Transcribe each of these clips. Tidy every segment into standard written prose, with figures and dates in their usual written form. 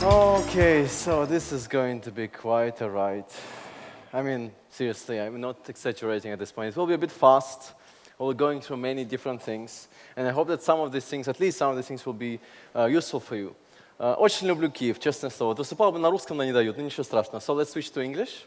Okay, so this is going to be quite a ride. I mean, seriously, I'm not exaggerating at this point. It will be a bit fast. We're going through many different things. And I hope that some of these things, at least some of these things, will be useful for you. Очень люблю Киев, честное слово. Выступал бы на русском, но не дают, но ничего страшного. So let's switch to English.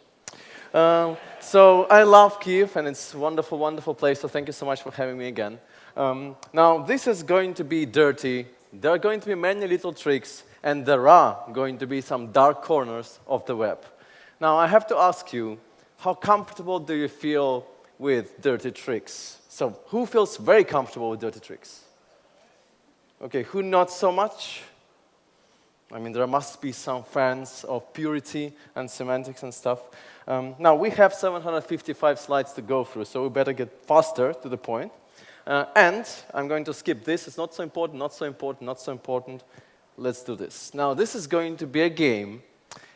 So I love Kyiv, and it's a wonderful, wonderful place, so thank you so much for having me again. Now, this is going to be dirty. There are going to be many little tricks, and there are going to be some dark corners of the web. Now, I have to ask you, how comfortable do you feel with dirty tricks? So, who feels very comfortable with dirty tricks? Okay, who not so much? I mean, there must be some fans of purity and semantics and stuff. Now, we have 755 slides to go through, so we better get faster to the point. And I'm going to skip this. It's not so important, not so important, not so important. Let's do this. Now, this is going to be a game,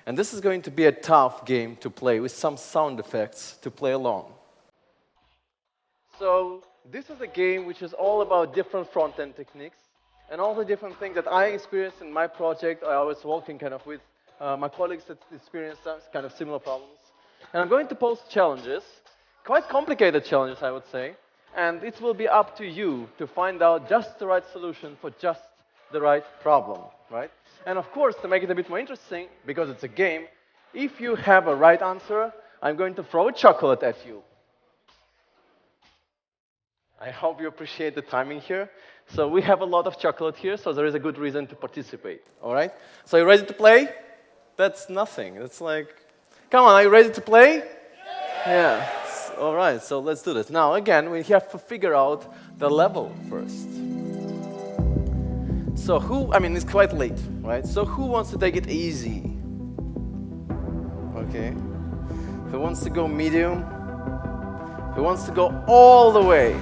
and this is going to be a tough game to play with some sound effects to play along. So, this is a game which is all about different front-end techniques. And all the different things that I experienced in my project, I was working kind of with my colleagues that experienced kind of similar problems. And I'm going to pose challenges, quite complicated challenges, I would say. And it will be up to you to find out just the right solution for just the right problem, right? And of course, to make it a bit more interesting, because it's a game, if you have a right answer, I'm going to throw a chocolate at you. I hope you appreciate the timing here. So we have a lot of chocolate here, so there is a good reason to participate, all right? So you ready to play? That's nothing. That's like, come on, are you ready to play? Yeah. All right, so let's do this. Now, again, we have to figure out the level first. So it's quite late, right? So who wants to take it easy? Okay. Who wants to go medium? Who wants to go all the way?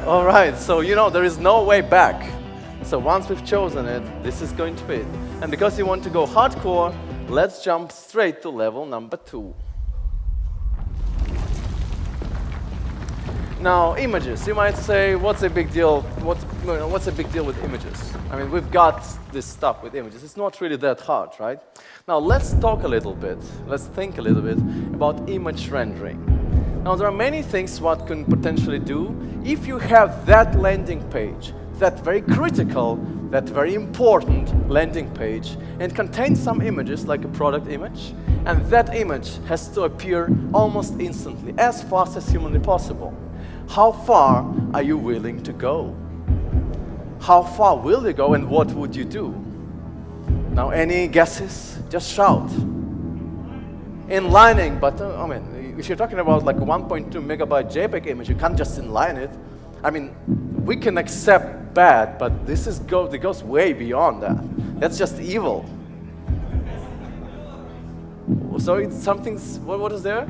All right, so you know there is no way back. So once we've chosen it, this is going to be it. And because you want to go hardcore, let's jump straight to level number 2. Now, images. You might say, what's a big deal? What's a big deal with images? I mean, we've got this stuff with images. It's not really that hard, right? Now, let's talk a little bit. Let's think a little bit about image rendering. Now, there are many things one can potentially do if you have that landing page, that very critical, that very important landing page, and contains some images, like a product image, and that image has to appear almost instantly, as fast as humanly possible. How far are you willing to go? How far will you go, and what would you do? Now, any guesses? Just shout. Inlining, but if you're talking about like a 1.2 megabyte JPEG image, you can't just inline it. I mean, we can accept bad, but it goes way beyond that. That's just evil. So it's what is there?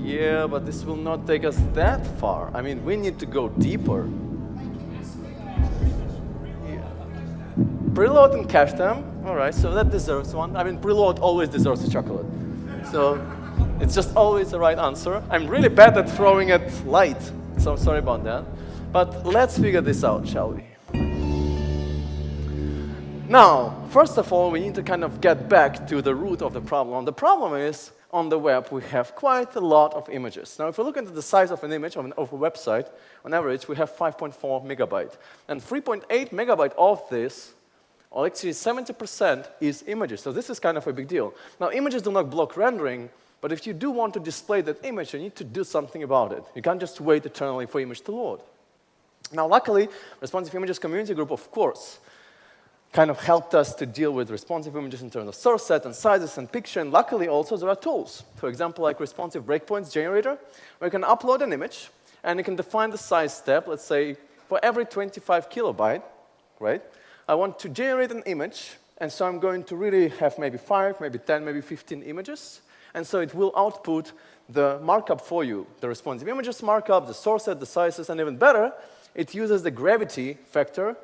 Yeah, but this will not take us that far. I mean, we need to go deeper. Yeah. Preload and cache them. All right, so that deserves one. I mean, preload always deserves a chocolate. So it's just always the right answer. I'm really bad at throwing at light, so I'm sorry about that. But let's figure this out, shall we? Now, first of all, we need to kind of get back to the root of the problem. The problem is, on the web, we have quite a lot of images. Now, if we look into the size of an image of a website, on average, we have 5.4 megabyte. And 3.8 megabyte of this, or actually 70%, is images. So this is kind of a big deal. Now, images do not block rendering, but if you do want to display that image, you need to do something about it. You can't just wait eternally for image to load. Now, luckily, Responsive Images Community Group, of course, kind of helped us to deal with responsive images in terms of source set and sizes and picture, and luckily also there are tools. For example, like Responsive Breakpoints Generator, where you can upload an image, and you can define the size step, let's say, for every 25 kilobyte, right? I want to generate an image, and so I'm going to really have maybe 5, maybe 10, maybe 15 images, and so it will output the markup for you, the responsive images markup, the source set, the sizes, and even better, it uses the gravity factor.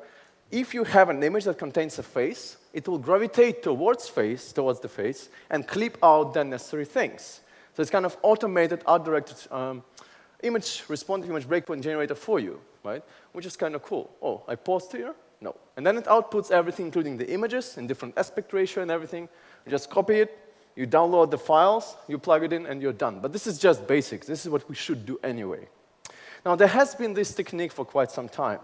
If you have an image that contains a face, it will gravitate towards the face, and clip out the necessary things. So it's kind of automated, art-directed responsive image breakpoint generator for you, right? Which is kind of cool. Oh, I paused here. No. And then it outputs everything, including the images in different aspect ratio and everything. You just copy it, you download the files, you plug it in, and you're done. But this is just basics. This is what we should do anyway. Now, there has been this technique for quite some time,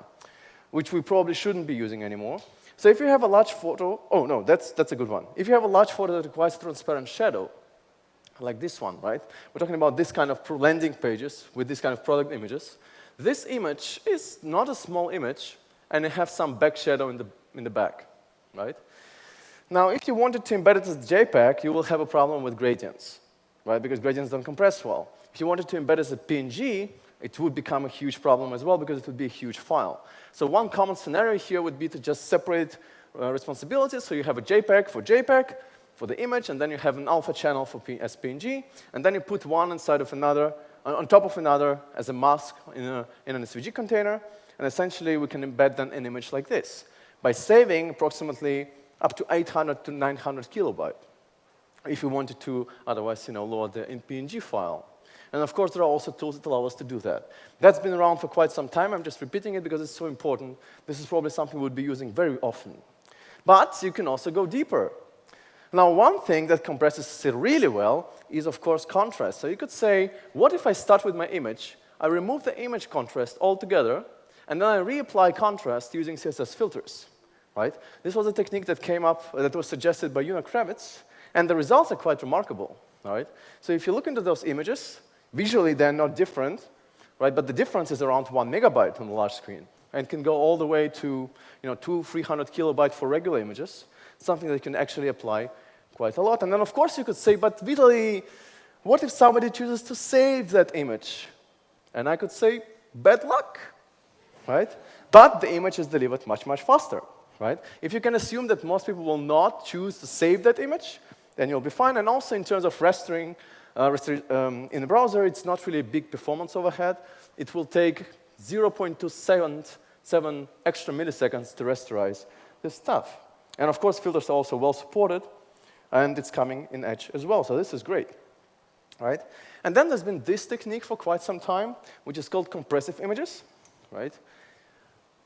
which we probably shouldn't be using anymore. So if you have a large photo, oh no, that's a good one. If you have a large photo that requires transparent shadow, like this one, right? We're talking about this kind of landing pages with this kind of product images. This image is not a small image, and it has some back shadow in the back, right? Now, if you wanted to embed it as JPEG, you will have a problem with gradients, right? Because gradients don't compress well. If you wanted to embed it as a PNG, it would become a huge problem as well because it would be a huge file. So one common scenario here would be to just separate responsibilities. So you have a JPEG for the image, and then you have an alpha channel for as PNG, and then you put one inside of another, on top of another as a mask in an SVG container, and essentially we can embed then an image like this by saving approximately up to 800 to 900 kilobyte if you wanted to otherwise load the PNG file. And of course, there are also tools that allow us to do that. That's been around for quite some time. I'm just repeating it because it's so important. This is probably something we'll be using very often. But you can also go deeper. Now, one thing that compresses it really well is, of course, contrast. So you could say, what if I start with my image, I remove the image contrast altogether, and then I reapply contrast using CSS filters, right? This was a technique that came up, that was suggested by Una Kravitz, and the results are quite remarkable, all right? So if you look into those images, visually they're not different, right? But the difference is around 1 megabyte on the large screen, and can go all the way to 200-300 kilobyte for regular images, something that you can actually apply quite a lot. And then, of course, you could say, but Vitaly, what if somebody chooses to save that image? And I could say, bad luck, right? But the image is delivered much, much faster, right? If you can assume that most people will not choose to save that image, then you'll be fine. And also, in terms of registering in the browser, it's not really a big performance overhead. It will take 0.277 extra milliseconds to rasterize this stuff. And of course, filters are also well supported, and it's coming in Edge as well. So this is great, right? And then there's been this technique for quite some time, which is called compressive images, right?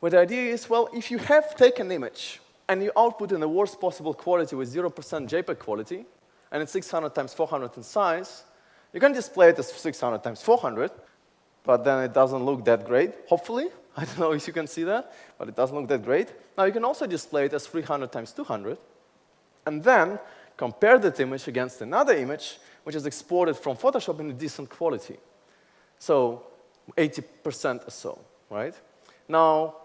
Where the idea is, well, if you have taken an image and you output in the worst possible quality with 0% JPEG quality, and it's 600 times 400 in size, you can display it as 600 times 400, but then it doesn't look that great, hopefully. I don't know if you can see that, but it doesn't look that great. Now, you can also display it as 300 times 200, and then compare that image against another image, which is exported from Photoshop in a decent quality. So 80% or so, right? Now,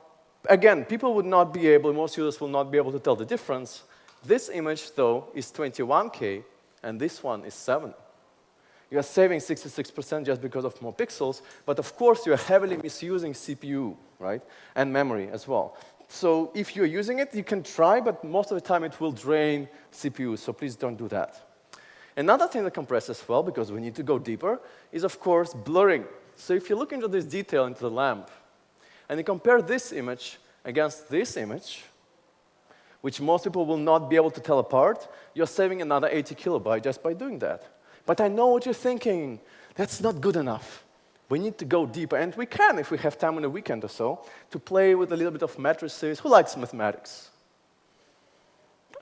again, people would not be able, most users will not be able to tell the difference. This image, though, is 21K, and this one is 7. You are saving 66% just because of more pixels, but of course, you are heavily misusing CPU, right? And memory as well. So if you're using it, you can try, but most of the time it will drain CPU, so please don't do that. Another thing that compresses well, because we need to go deeper, is of course blurring. So if you look into this detail into the lamp, and you compare this image against this image, which most people will not be able to tell apart, you're saving another 80 kilobyte just by doing that. But I know what you're thinking. That's not good enough. We need to go deeper, and we can, if we have time on a weekend or so, to play with a little bit of matrices. Who likes mathematics?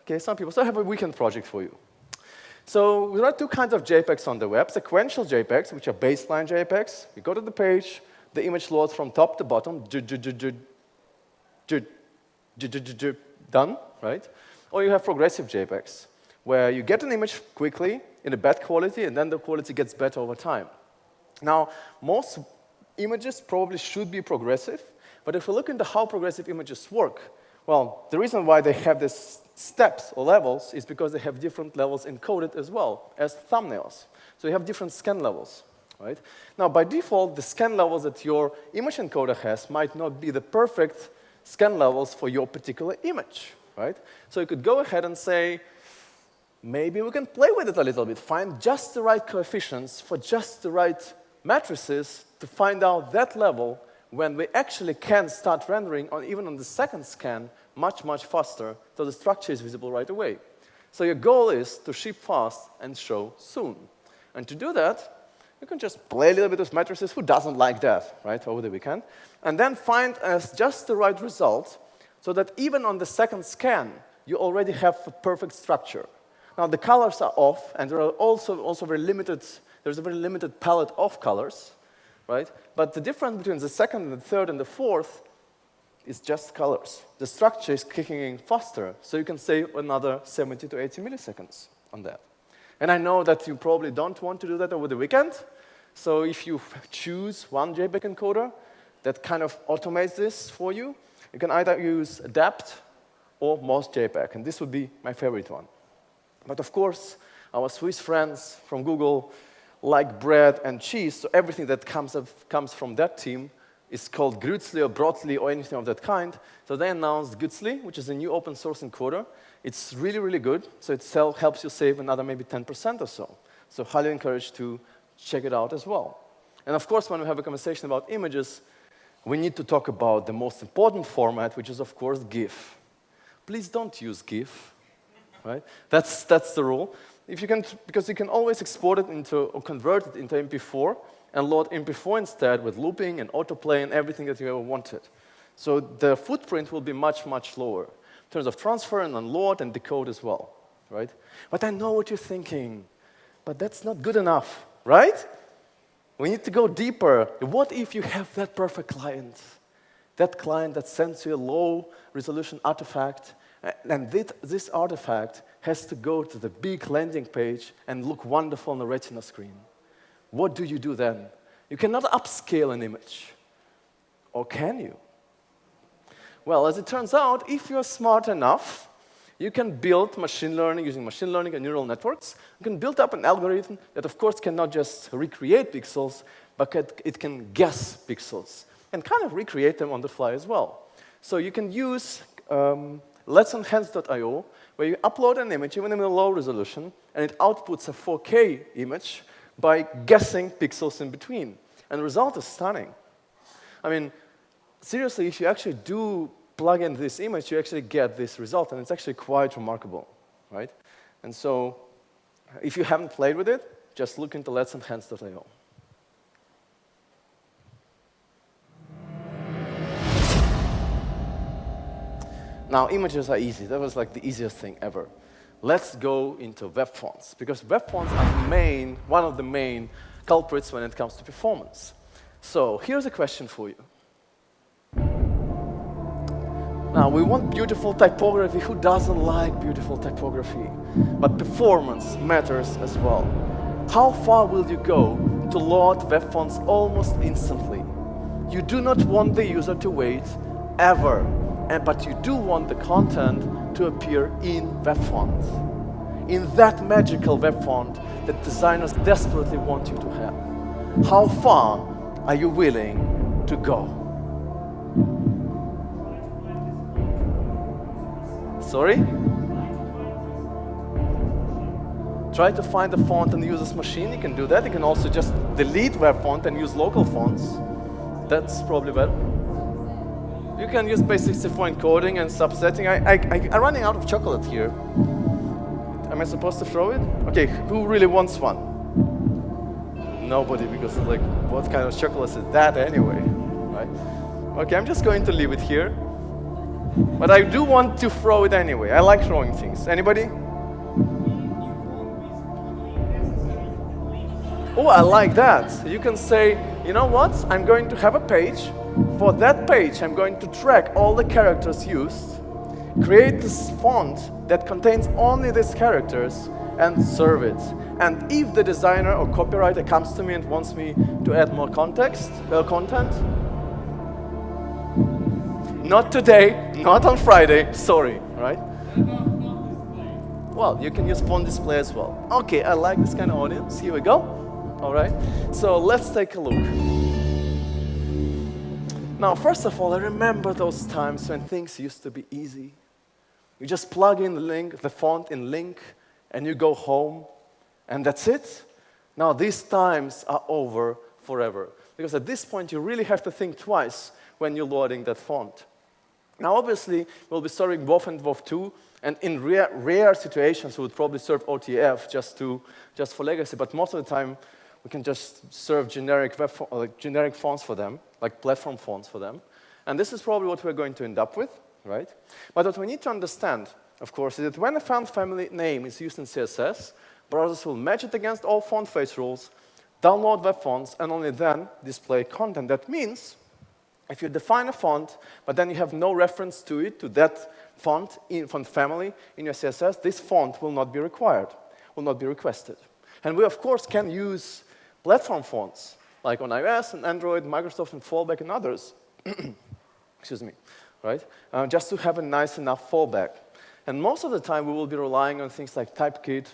Okay, some people. So I have a weekend project for you. So there are two kinds of JPEGs on the web. Sequential JPEGs, which are baseline JPEGs. You go to the page, the image loads from top to bottom, done, right? Or you have progressive JPEGs, where you get an image quickly in a bad quality, and then the quality gets better over time. Now, most images probably should be progressive, but if we look into how progressive images work, well, the reason why they have these steps or levels is because they have different levels encoded as well as thumbnails. So you have different scan levels, right? Now, by default, the scan levels that your image encoder has might not be the perfect scan levels for your particular image, right? So you could go ahead and say, maybe we can play with it a little bit, find just the right coefficients for just the right matrices to find out that level when we actually can start rendering, even on the second scan, much, much faster, so the structure is visible right away. So your goal is to ship fast and show soon. And to do that, you can just play a little bit with matrices. Who doesn't like that, right, over the weekend? And then find as just the right result so that even on the second scan, you already have a perfect structure. Now, the colors are off, and there are also very limited, there's a very limited palette of colors, right? But the difference between the second and the third and the fourth is just colors. The structure is kicking in faster, so you can save another 70 to 80 milliseconds on that. And I know that you probably don't want to do that over the weekend, so if you choose one JPEG encoder that kind of automates this for you, you can either use Adapt or Most JPEG, and this would be my favorite one. But of course, our Swiss friends from Google like bread and cheese, so everything that comes from that team is called Grützli or Brotli or anything of that kind. So they announced Grützli, which is a new open source encoder. It's really, really good, so it helps you save another maybe 10% or so. So highly encouraged to check it out as well. And of course, when we have a conversation about images, we need to talk about the most important format, which is, of course, GIF. Please don't use GIF, right? That's the rule. If you can, because you can always export it into, or convert it into MP4, and load MP4 instead with looping and autoplay and everything that you ever wanted. So the footprint will be much, much lower in terms of transfer and unload and decode as well, right? But I know what you're thinking, but that's not good enough, right? We need to go deeper. What if you have that perfect client? That client that sends you a low-resolution artifact, and this artifact has to go to the big landing page and look wonderful on the Retina screen. What do you do then? You cannot upscale an image. Or can you? Well, as it turns out, if you're smart enough, you can build machine learning, using machine learning and neural networks. You can build up an algorithm that, of course, cannot just recreate pixels, but it can guess pixels and kind of recreate them on the fly as well. So you can use Let's Enhance.io, where you upload an image, even in a low resolution, and it outputs a 4K image by guessing pixels in between. And the result is stunning. I mean, seriously, if you actually do plug in this image, you actually get this result, and it's actually quite remarkable, right? And so, if you haven't played with it, just look into Let's Enhance.io. Now, images are easy. That was like the easiest thing ever. Let's go into web fonts, because web fonts are one of the main culprits when it comes to performance. So here's a question for you. Now, we want beautiful typography. Who doesn't like beautiful typography? But performance matters as well. How far will you go to load web fonts almost instantly? You do not want the user to wait ever, but you do want the content to appear in web font, in that magical web font that designers desperately want you to have. How far are you willing to go? Sorry? Try to find a font in the user's machine. You can do that. You can also just delete web font and use local fonts. That's probably better. You can use base64 encoding and subsetting. I'm running out of chocolate here. Am I supposed to throw it? Okay, who really wants one? Nobody, because it's like, what kind of chocolate is that anyway, right? Okay, I'm just going to leave it here. But I do want to throw it anyway. I like throwing things. Anybody? Oh, I like that. You can say, you know what? I'm going to have a page. For that page, I'm going to track all the characters used, create this font that contains only these characters, and serve it. And if the designer or copywriter comes to me and wants me to add more content, not today, not on Friday, sorry, right? Well, you can use font display as well. Okay, I like this kind of audience. Here we go. All right, so let's take a look. Now, first of all, I remember those times when things used to be easy. You just plug in the font in Link, and you go home, and that's it. Now, these times are over forever, because at this point, you really have to think twice when you're loading that font. Now, obviously, we'll be serving WoW and WoW 2, and in rare situations, we would probably serve OTF just for legacy, but most of the time, we can just serve generic fonts for them, like platform fonts for them. And this is probably what we're going to end up with. right? But what we need to understand, of course, is that when a font family name is used in CSS, browsers will match it against all font face rules, download web fonts, and only then display content. That means if you define a font, but then you have no reference to it, to that font family in your CSS, this font will not be required, will not be requested. And we, of course, can use platform fonts, like on iOS and Android, Microsoft and Fallback and others. Excuse me, right? Just to have a nice enough fallback. And most of the time, we will be relying on things like Typekit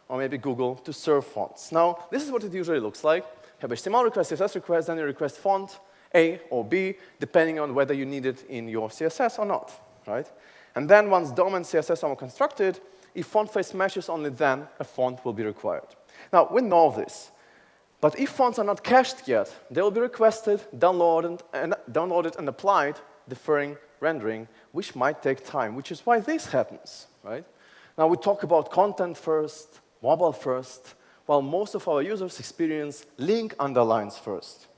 or maybe Google to serve fonts. Now, this is what it usually looks like. You have HTML request, CSS request, then you request font A or B, depending on whether you need it in your CSS or not, right? And then once DOM and CSS are constructed, if font face matches, only then a font will be required. Now, we know this. But if fonts are not cached yet, they will be requested, downloaded, and applied, deferring rendering, which might take time, which is why this happens, right? Now, we talk about content first, mobile first, while most of our users experience link underlines first,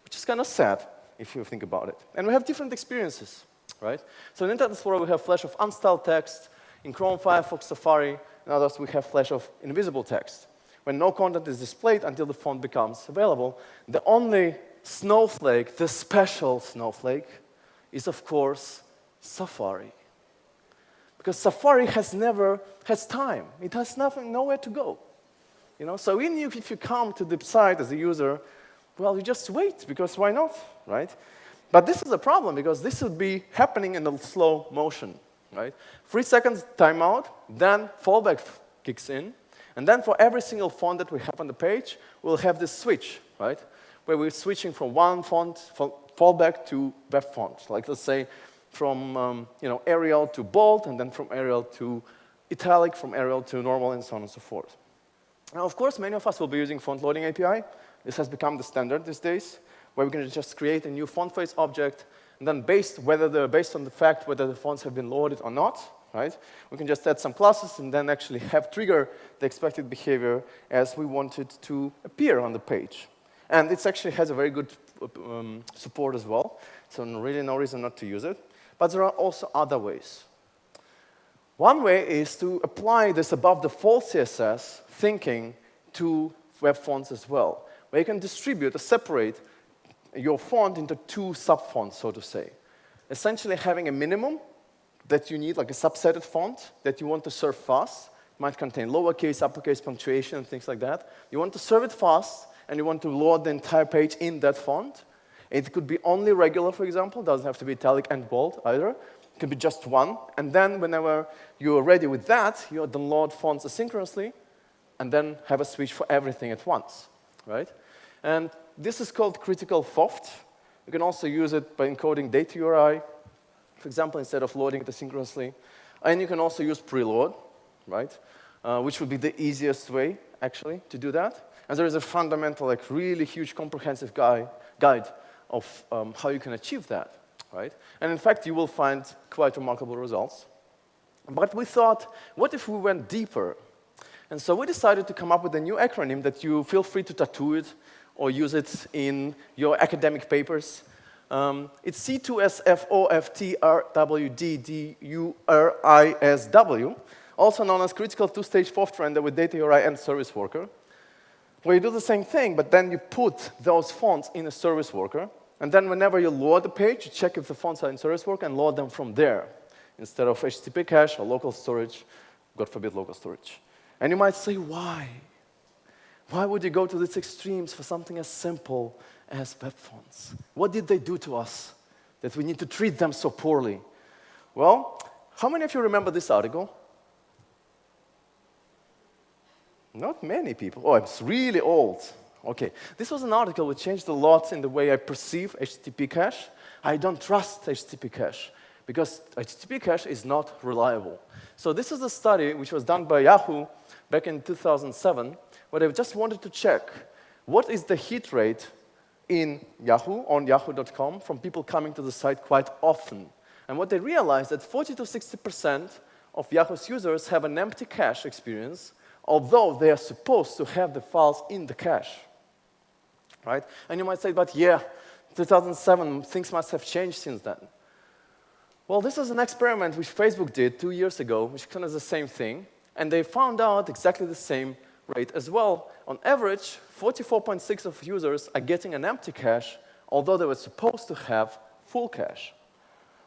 which is kind of sad if you think about it. And we have different experiences, right? So in Internet Explorer, we have flash of unstyled text. In Chrome, Firefox, Safari, and others, we have flash of invisible text. When no content is displayed until the font becomes available, the only snowflake, the special snowflake, is, of course, Safari. Because Safari has time. It has nowhere to go. You know? So even if you come to the site as a user, well, you just wait, because why not, right? But this is a problem, because this would be happening in a slow motion, right? 3 seconds timeout, then fallback kicks in, and then for every single font that we have on the page, we'll have this switch, right? Where we're switching from one font fallback to web font. Like, let's say, from Arial to bold, and then from Arial to italic, from Arial to normal, and so on and so forth. Now, of course, many of us will be using font loading API. This has become the standard these days, where we can just create a new font face object, and then based on the fact whether the fonts have been loaded or not, right? We can just add some classes and then actually trigger the expected behavior as we want it to appear on the page. And it actually has a very good support as well, so really no reason not to use it. But there are also other ways. One way is to apply this above default CSS thinking to web fonts as well, where you can distribute or separate your font into 2 sub-fonts, so to say. Essentially having a minimum that you need, like a subsetted font that you want to serve fast. It might contain lowercase, uppercase, punctuation, and things like that. You want to serve it fast, and you want to load the entire page in that font. It could be only regular, for example. It doesn't have to be italic and bold either. It can be just one. And then whenever you're ready with that, you download fonts asynchronously, and then have a switch for everything at once, right? And this is called critical FOFT. You can also use it by encoding data URI, for example, instead of loading it asynchronously. And you can also use preload, right? Which would be the easiest way, actually, to do that. And there is a fundamental, like, really huge comprehensive guide of how you can achieve that, right? And in fact, you will find quite remarkable results. But we thought, what if we went deeper? And so we decided to come up with a new acronym that you feel free to tattoo it or use it in your academic papers. It's C2SFOFTRWDDURISW, also known as critical two-stage FOFT render with data URI and service worker, where you do the same thing, but then you put those fonts in a service worker, and then whenever you load the page, you check if the fonts are in service worker and load them from there, instead of HTTP cache or local storage, God forbid local storage. And you might say, why? Why would you go to these extremes for something as simple as web fonts? What did they do to us that we need to treat them so poorly? Well, how many of you remember this article? Not many people. Oh, it's really old. Okay, this was an article which changed a lot in the way I perceive HTTP cache. I don't trust HTTP cache because HTTP cache is not reliable. So this is a study which was done by Yahoo back in 2007, where they just wanted to check what is the hit rate in Yahoo, on yahoo.com, from people coming to the site quite often. And what they realized that 40 to 60% of Yahoo's users have an empty cache experience, although they are supposed to have the files in the cache, right? And you might say, but yeah, 2007, things must have changed since then. Well, this is an experiment which Facebook did 2 years ago, which kind of the same thing. And they found out exactly the same rate as well. On average, 44.6% of users are getting an empty cache, although they were supposed to have full cache.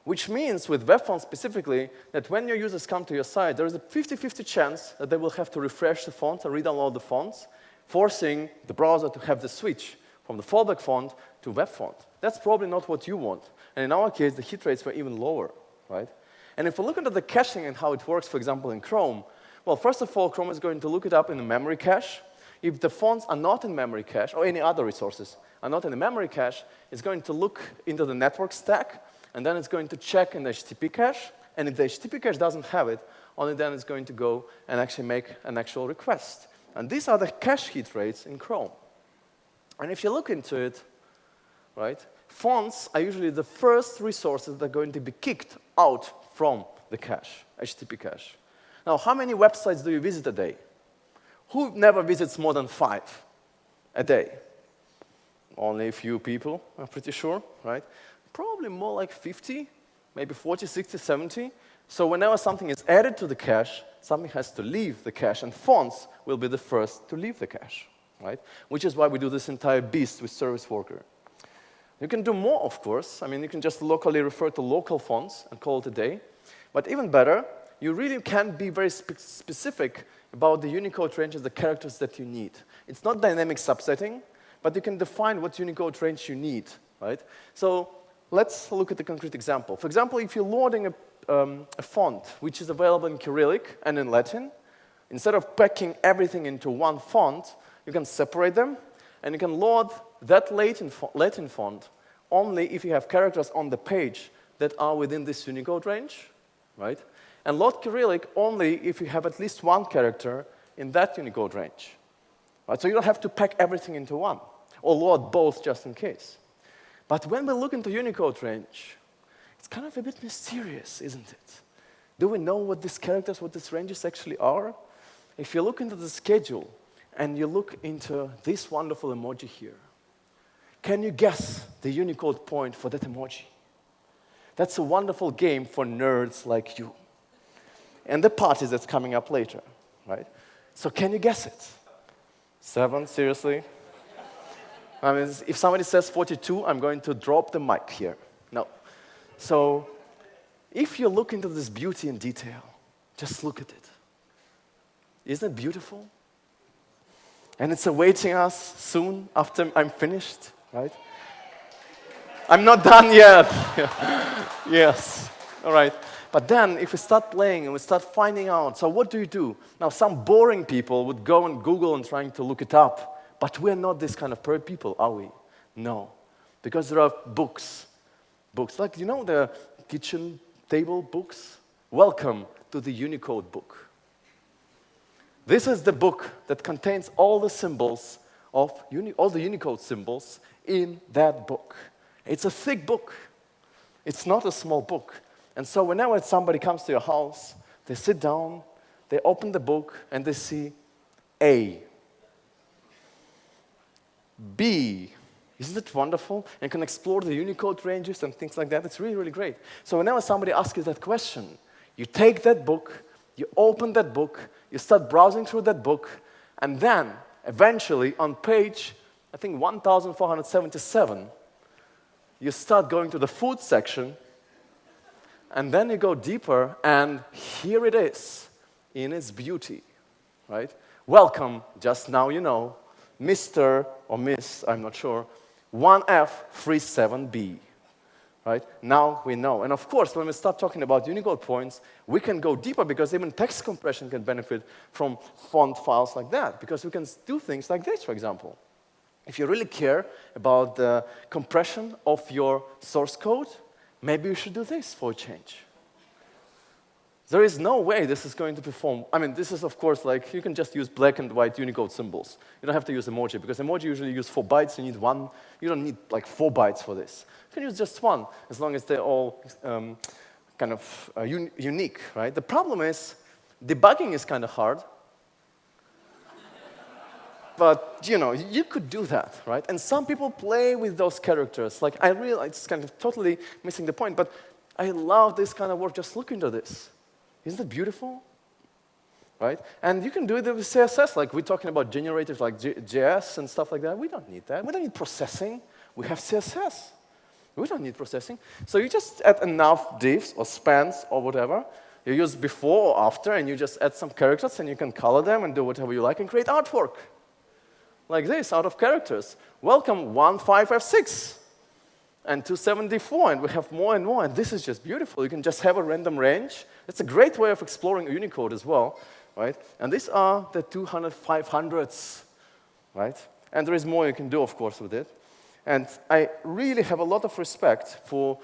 Which means, with web fonts specifically, that when your users come to your site, there is a 50-50 chance that they will have to refresh the fonts and re-download the fonts, forcing the browser to have the switch from the fallback font to web font. That's probably not what you want. And in our case, the hit rates were even lower, right? And if we look into the caching and how it works, for example, in Chrome, well, first of all, Chrome is going to look it up in the memory cache. If the fonts are not in memory cache, or any other resources are not in the memory cache, it's going to look into the network stack, and then it's going to check in the HTTP cache. And if the HTTP cache doesn't have it, only then it's going to go and actually make an actual request. And these are the cache hit rates in Chrome. And if you look into it, right, fonts are usually the first resources that are going to be kicked out from the cache, HTTP cache. Now, how many websites do you visit a day? Who never visits more than 5 a day? Only a few people, I'm pretty sure, right? Probably more like 50, maybe 40, 60, 70. So whenever something is added to the cache, something has to leave the cache, and fonts will be the first to leave the cache, right? Which is why we do this entire beast with Service Worker. You can do more, of course. I mean, you can just locally refer to local fonts and call it a day. But even better, you really can be very specific about the Unicode ranges, the characters that you need. It's not dynamic subsetting, but you can define what Unicode range you need, right? So let's look at a concrete example. For example, if you're loading a font which is available in Cyrillic and in Latin, instead of packing everything into one font, you can separate them, and you can load that Latin font only if you have characters on the page that are within this Unicode range, right? And load Cyrillic only if you have at least one character in that Unicode range. Right? So you don't have to pack everything into one, or load both just in case. But when we look into Unicode range, it's kind of a bit mysterious, isn't it? Do we know what these characters, what these ranges actually are? If you look into the schedule, and you look into this wonderful emoji here, can you guess the Unicode point for that emoji? That's a wonderful game for nerds like you. And the parties that's coming up later, right? So can you guess it? 7, seriously? I mean, if somebody says 42, I'm going to drop the mic here. No. So if you look into this beauty in detail, just look at it. Isn't it beautiful? And it's awaiting us soon after I'm finished, right? I'm not done yet. Yes, all right. But then, if we start playing and we start finding out, so what do you do? Now, some boring people would go and Google and trying to look it up, but we're not this kind of people, are we? No, because there are books. Books, like, you know the kitchen table books? Welcome to the Unicode book. This is the book that contains all the symbols of all the Unicode symbols in that book. It's a thick book. It's not a small book. And so whenever somebody comes to your house, they sit down, they open the book, and they see A, B. Isn't it wonderful? And can explore the Unicode ranges and things like that. It's really, really great. So whenever somebody asks you that question, you take that book, you open that book, you start browsing through that book, and then eventually on page, I think 1477, you start going to the food section, and then you go deeper, and here it is in its beauty, right? Welcome, just now you know, Mr. or Miss, I'm not sure, 1F37B, right? Now we know. And of course, when we start talking about Unicode points, we can go deeper because even text compression can benefit from font files like that, because we can do things like this, for example. If you really care about the compression of your source code, maybe you should do this for a change. There is no way this is going to perform. I mean, this is, of course, like, you can just use black and white Unicode symbols. You don't have to use emoji, because emoji usually use 4 bytes. You need one. You don't need, like, 4 bytes for this. You can use just one, as long as they're all kind of unique, right? The problem is, debugging is kind of hard. But, you know, you could do that, right? And some people play with those characters. Like, I realize it's kind of totally missing the point, but I love this kind of work. Just look into this. Isn't it beautiful? Right? And you can do it with CSS, like we're talking about generators like JS and stuff like that. We don't need that. We don't need processing. We have CSS. We don't need processing. So you just add enough divs or spans or whatever. You use before or after, and you just add some characters, and you can color them and do whatever you like and create artwork. Like this, out of characters. Welcome 15F6 and 274, and we have more and more. And this is just beautiful. You can just have a random range. It's a great way of exploring Unicode as well. Right? And these are the 200, 500s, right? And there is more you can do, of course, with it. And I really have a lot of respect for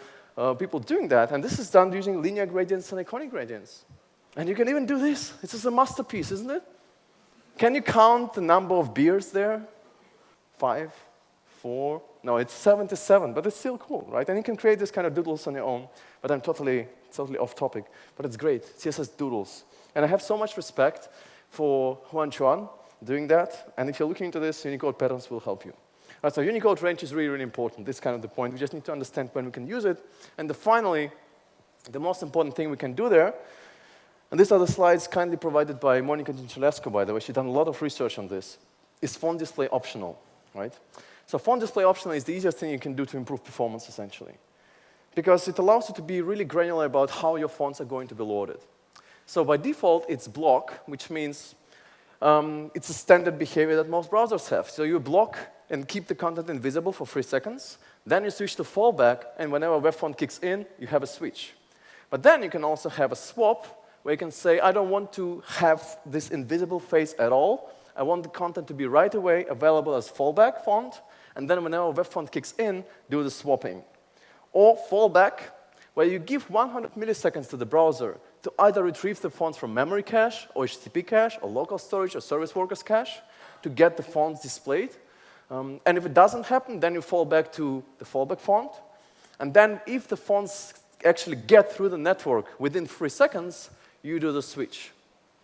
people doing that. And this is done using linear gradients and iconic gradients. And you can even do this. This is a masterpiece, isn't it? Can you count the number of beers there? 5, 4, no, it's 77, but it's still cool, right? And you can create this kind of doodles on your own. But I'm totally off topic. But it's great, CSS doodles. And I have so much respect for Huan Chuan doing that. And if you're looking into this, Unicode patterns will help you. Right, so Unicode range is really, really important. This is kind of the point. We just need to understand when we can use it. And finally, the most important thing we can do there, and these are the slides kindly provided by Monica Dincilescu, by the way. She's done a lot of research on this, is font display optional, right? So font display optional is the easiest thing you can do to improve performance, essentially. Because it allows you to be really granular about how your fonts are going to be loaded. So by default, it's block, which means it's a standard behavior that most browsers have. So you block and keep the content invisible for 3 seconds. Then you switch to fallback, and whenever web font kicks in, you have a switch. But then you can also have a swap, where you can say, I don't want to have this invisible phase at all. I want the content to be right away available as fallback font, and then whenever web font kicks in, do the swapping. Or fallback, where you give 100 milliseconds to the browser to either retrieve the fonts from memory cache, or HTTP cache, or local storage, or service workers cache, to get the fonts displayed. And if it doesn't happen, then you fall back to the fallback font. And then if the fonts actually get through the network within 3 seconds, you do the switch,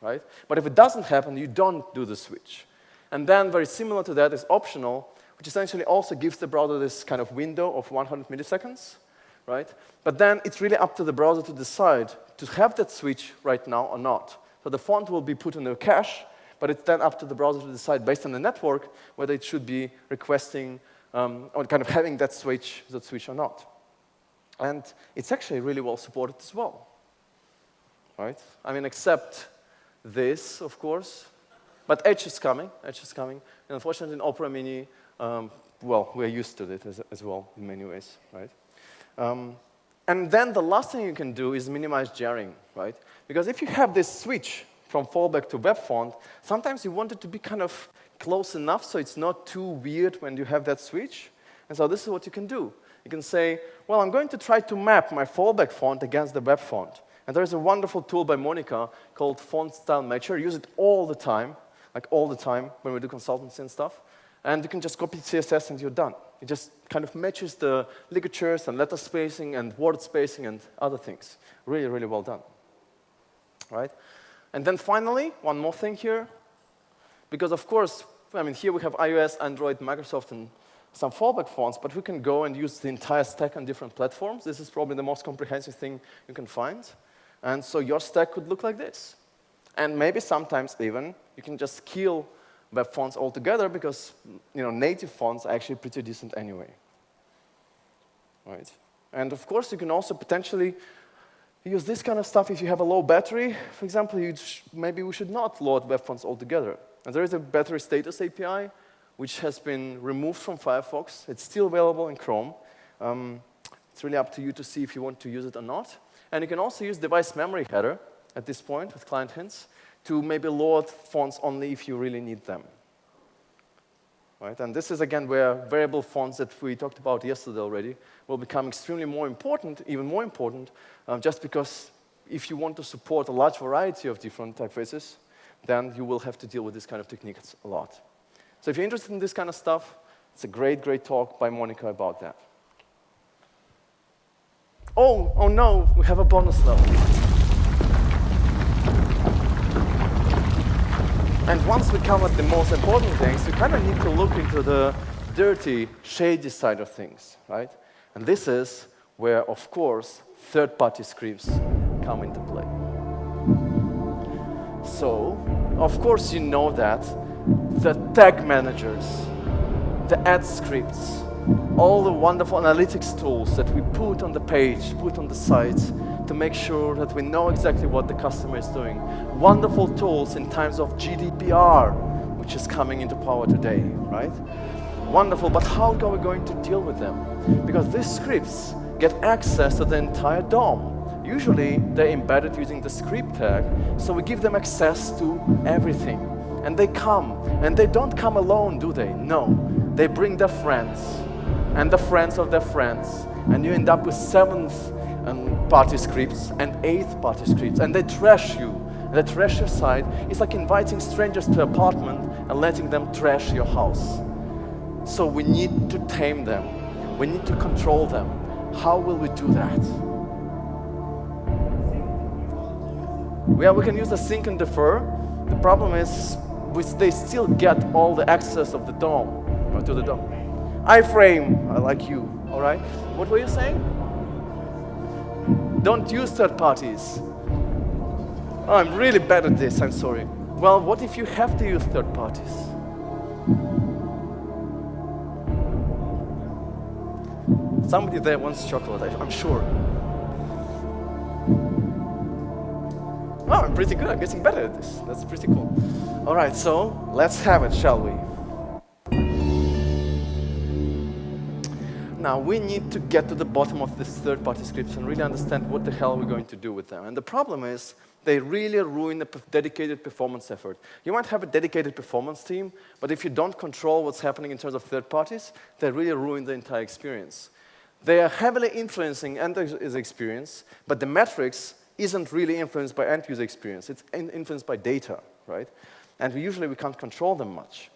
right? But if it doesn't happen, you don't do the switch. And then very similar to that is optional, which essentially also gives the browser this kind of window of 100 milliseconds, right? But then it's really up to the browser to decide to have that switch right now or not. So the font will be put in a cache, but it's then up to the browser to decide based on the network whether it should be requesting or kind of having that switch or not. And it's actually really well supported as well, right? I mean, except this, of course. But Edge is coming. Edge is coming. And unfortunately, in Opera Mini, well, we're used to it as well in many ways, right? And then the last thing you can do is minimize jarring, right? Because if you have this switch from fallback to web font, sometimes you want it to be kind of close enough so it's not too weird when you have that switch. And so this is what you can do. You can say, well, I'm going to try to map my fallback font against the web font. And there's a wonderful tool by Monica called Font Style Matcher. Use it all the time, like all the time when we do consultancy and stuff. And you can just copy CSS and you're done. It just kind of matches the ligatures and letter spacing and word spacing and other things. Really, really well done, right? And then finally, one more thing here. Because of course, I mean, here we have iOS, Android, Microsoft, and some fallback fonts, but we can go and use the entire stack on different platforms. This is probably the most comprehensive thing you can find. And so your stack could look like this. And maybe sometimes even you can just kill web fonts altogether because native fonts are actually pretty decent anyway. Right? And of course, you can also potentially use this kind of stuff if you have a low battery. For example, maybe we should not load web fonts altogether. And there is a battery status API, which has been removed from Firefox. It's still available in Chrome. It's really up to you to see if you want to use it or not. And you can also use device memory header at this point with client hints to maybe load fonts only if you really need them. Right? And this is, again, where variable fonts that we talked about yesterday already will become extremely more important, even more important, just because if you want to support a large variety of different typefaces, then you will have to deal with this kind of techniques a lot. So if you're interested in this kind of stuff, it's a great, great talk by Monica about that. Oh no, we have a bonus level. And once we covered the most important things, we kind of need to look into the dirty, shady side of things, right? And this is where, of course, third-party scripts come into play. So, of course, you know that the tag managers, the ad scripts, all the wonderful analytics tools that we put on the page, put on the site, to make sure that we know exactly what the customer is doing. Wonderful tools in times of GDPR, which is coming into power today, right? Wonderful, but how are we going to deal with them? Because these scripts get access to the entire DOM. Usually, they're embedded using the script tag, so we give them access to everything. And they come, and they don't come alone, do they? No, they bring their friends, and the friends of their friends, and you end up with 7th party scripts and 8th party scripts, and they trash you. And they trash your site. It's like inviting strangers to an apartment and letting them trash your house. So we need to tame them. We need to control them. How will we do that? Yeah, we can use the sync and defer. The problem is they still get all the access of the DOM, or to the DOM. iframe, I like you, all right? What were you saying? Don't use third parties. Oh, I'm really bad at this, I'm sorry. Well, what if you have to use third parties? Somebody there wants chocolate, I'm sure. Oh, I'm pretty good, I'm getting better at this. That's pretty cool. All right, so let's have it, shall we? Now, we need to get to the bottom of these third-party scripts and really understand what the hell we're going to do with them. And the problem is, they really ruin the dedicated performance effort. You might have a dedicated performance team, but if you don't control what's happening in terms of third parties, they really ruin the entire experience. They are heavily influencing end-user experience, but the metrics isn't really influenced by end-user experience. It's influenced by data, right? And we can't control them much.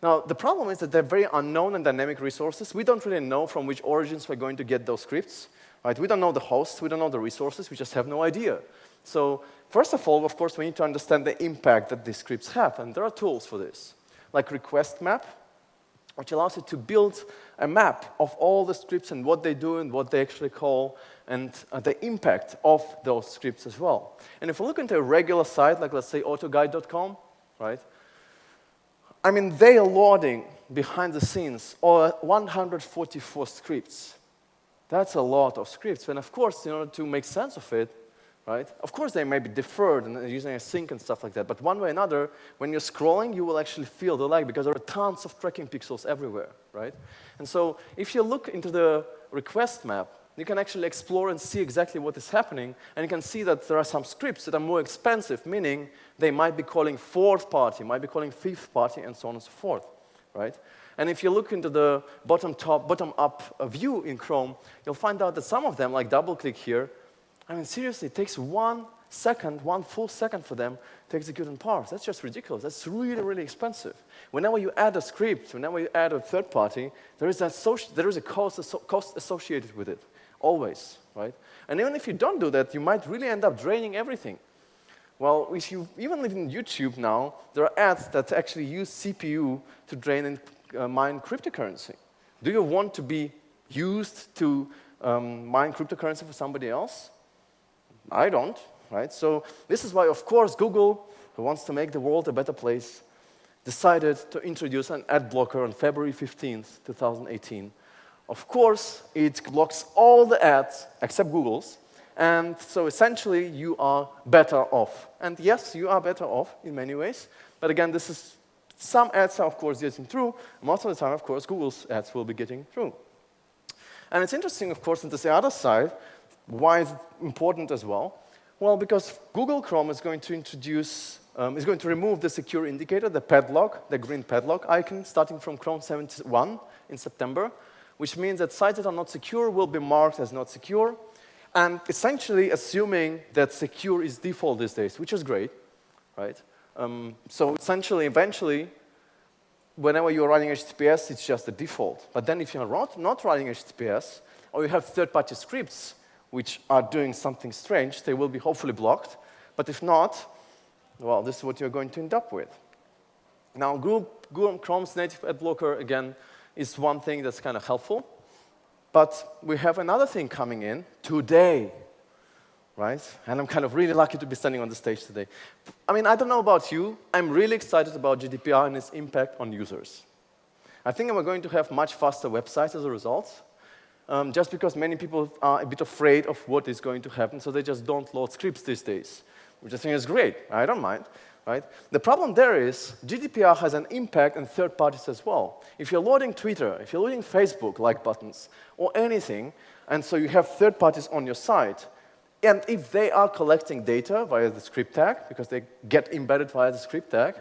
Now, the problem is that they're very unknown and dynamic resources. We don't really know from which origins we're going to get those scripts, right? We don't know the hosts, we don't know the resources, we just have no idea. So, first of all, of course, we need to understand the impact that these scripts have, and there are tools for this, like request map, which allows you to build a map of all the scripts and what they do and what they actually call, and the impact of those scripts as well. And if we look into a regular site, like let's say autoguide.com, right? I mean, they are loading behind the scenes 144 scripts. That's a lot of scripts. And of course, in order to make sense of it, right? Of course, they may be deferred and using a sync and stuff like that. But one way or another, when you're scrolling, you will actually feel the lag because there are tons of tracking pixels everywhere, right? And so if you look into the request map, you can actually explore and see exactly what is happening. And you can see that there are some scripts that are more expensive, meaning they might be calling fourth party, might be calling fifth party, and so on and so forth, right? And if you look into the bottom-up view in Chrome, you'll find out that some of them, like double-click here, I mean, seriously, it takes 1 second, 1 full second for them to execute and parse. That's just ridiculous. That's really, really expensive. Whenever you add a script, whenever you add a third party, there is a cost associated with it, always, right? And even if you don't do that, you might really end up draining everything. Well, if you even live in YouTube now, there are ads that actually use CPU to drain and mine cryptocurrency. Do you want to be used to mine cryptocurrency for somebody else? I don't, right? So this is why, of course, Google, who wants to make the world a better place, decided to introduce an ad blocker on February 15th, 2018. Of course, it blocks all the ads except Google's, and so essentially you are better off. And yes, you are better off in many ways, but again, this is some ads are, of course, getting through. Most of the time, of course, Google's ads will be getting through. And it's interesting, of course, on the other side, why is it important as well? Well, because Google Chrome is going to remove the secure indicator, the padlock, the green padlock icon, starting from Chrome 71 in September, which means that sites that are not secure will be marked as not secure, and essentially assuming that secure is default these days, which is great, right? So essentially, eventually, whenever you're running HTTPS, it's just the default. But then if you're not running HTTPS, or you have third-party scripts which are doing something strange, they will be hopefully blocked. But if not, well, this is what you're going to end up with. Now, Google Chrome's native ad blocker, again, is one thing that's kind of helpful. But we have another thing coming in today, right? And I'm kind of really lucky to be standing on the stage today. I mean, I don't know about you. I'm really excited about GDPR and its impact on users. I think we're going to have much faster websites as a result, just because many people are a bit afraid of what is going to happen, so they just don't load scripts these days, which I think is great. I don't mind. Right? The problem there is GDPR has an impact on third parties as well. If you're loading Twitter, if you're loading Facebook like buttons, or anything, and so you have third parties on your site, and if they are collecting data via the script tag, because they get embedded via the script tag,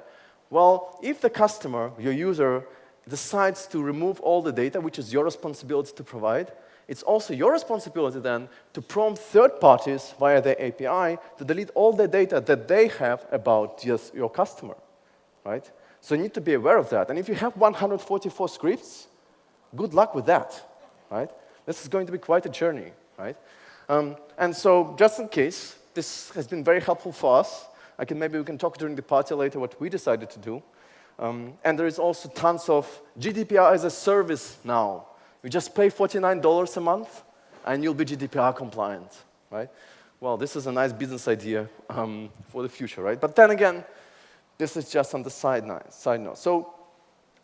well, if the customer, your user, decides to remove all the data, which is your responsibility to provide, it's also your responsibility then to prompt third parties via their API to delete all the data that they have about just your customer, right? So you need to be aware of that. And if you have 144 scripts, good luck with that, right? This is going to be quite a journey, right? And so just in case, this has been very helpful for us. Maybe we can talk during the party later what we decided to do. And there is also tons of GDPR as a service now. You just pay $49 a month, and you'll be GDPR compliant, right? Well, this is a nice business idea for the future, right? But then again, this is just on the side note. So,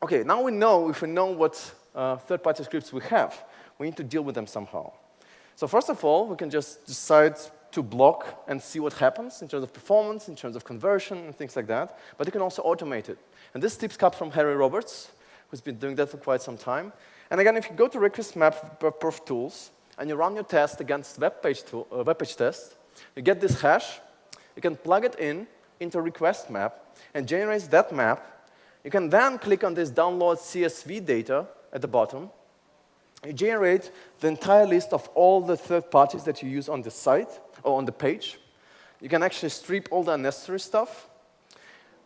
okay, now we know, if we know what third-party scripts we have, we need to deal with them somehow. So first of all, we can just decide to block and see what happens in terms of performance, in terms of conversion, and things like that. But you can also automate it. And this tip comes from Harry Roberts, who's been doing that for quite some time. And again, if you go to request map perf tools, and you run your test against web page test, you get this hash. You can plug it into request map, and generates that map. You can then click on this download CSV data at the bottom. You generate the entire list of all the third parties that you use on the site, or on the page. You can actually strip all the unnecessary stuff,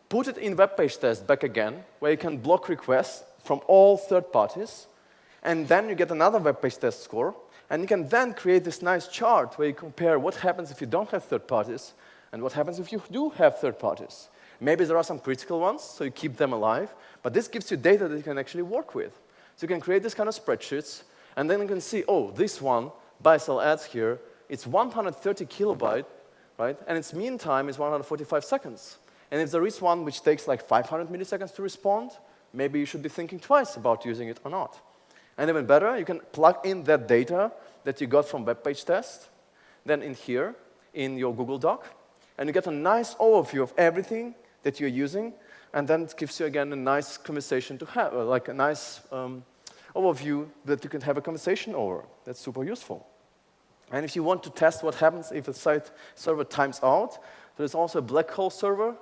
put it in web page test back again, where you can block requests from all third parties, and then you get another web page test score, and you can then create this nice chart where you compare what happens if you don't have third parties, and what happens if you do have third parties. Maybe there are some critical ones, so you keep them alive, but this gives you data that you can actually work with. So you can create this kind of spreadsheets, and then you can see, oh, this one, buy-sell ads here, it's 130 kilobyte, right? And its mean time is 145 seconds. And if there is one which takes like 500 milliseconds to respond, maybe you should be thinking twice about using it or not. And even better, you can plug in that data that you got from web page test, then in here, in your Google Doc, and you get a nice overview of everything that you're using, and then it gives you, again, a nice conversation to have, like a nice overview that you can have a conversation over. That's super useful. And if you want to test what happens if a site server times out, there's also a black hole server,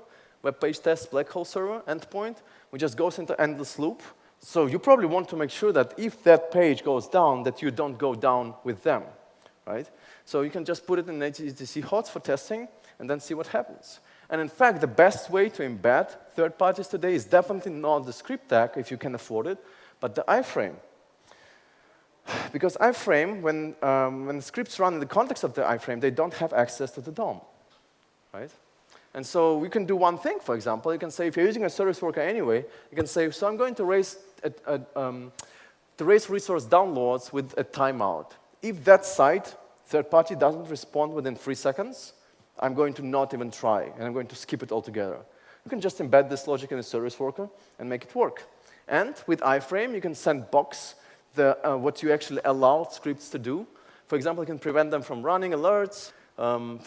web page test black hole server endpoint, which just goes into endless loop. So you probably want to make sure that if that page goes down, that you don't go down with them, right? So you can just put it in HTTC hots for testing, and then see what happens. And in fact, the best way to embed third parties today is definitely not the script tag, if you can afford it, but the iframe. Because iframe, when scripts run in the context of the iframe, they don't have access to the DOM, right? And so we can do one thing, for example. You can say, if you're using a service worker anyway, you can say, so I'm going to raise resource downloads with a timeout. If that site, third party, doesn't respond within 3 seconds, I'm going to not even try, and I'm going to skip it altogether. You can just embed this logic in a service worker and make it work. And with iframe, you can sandbox what you actually allow scripts to do. For example, you can prevent them from running alerts, from